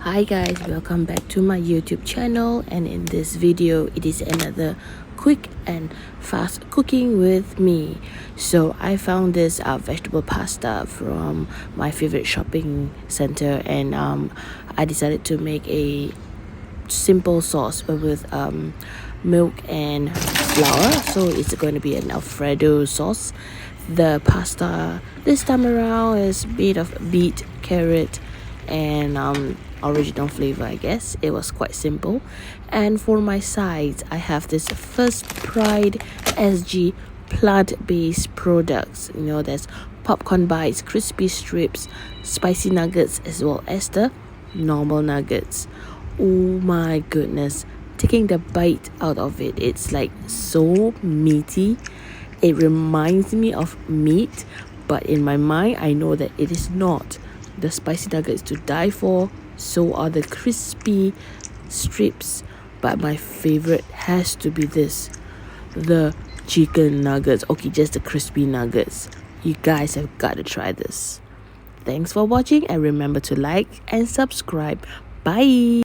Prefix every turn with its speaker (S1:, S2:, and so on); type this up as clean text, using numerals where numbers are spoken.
S1: Hi guys, welcome back to my YouTube channel, and in this video it is another quick and fast cooking with me. So I found this vegetable pasta from my favorite shopping center, and I decided to make a simple sauce with milk and flour. So it's going to be an Alfredo sauce. The pasta this time around is made of beet, carrot, and original flavor. I guess it was quite simple. And for my sides, I have this First Pride SG plant-based products. There's popcorn bites, crispy strips, spicy nuggets, as well as the normal nuggets. Oh my goodness, taking the bite out of it, it's like so meaty. It reminds me of meat, but in my mind I know that it is not. The spicy nuggets to die for, so are the crispy strips, but my favorite has to be this, the chicken nuggets. Okay, just the crispy nuggets. You guys have got to try this. Thanks for watching, and remember to like and subscribe. Bye.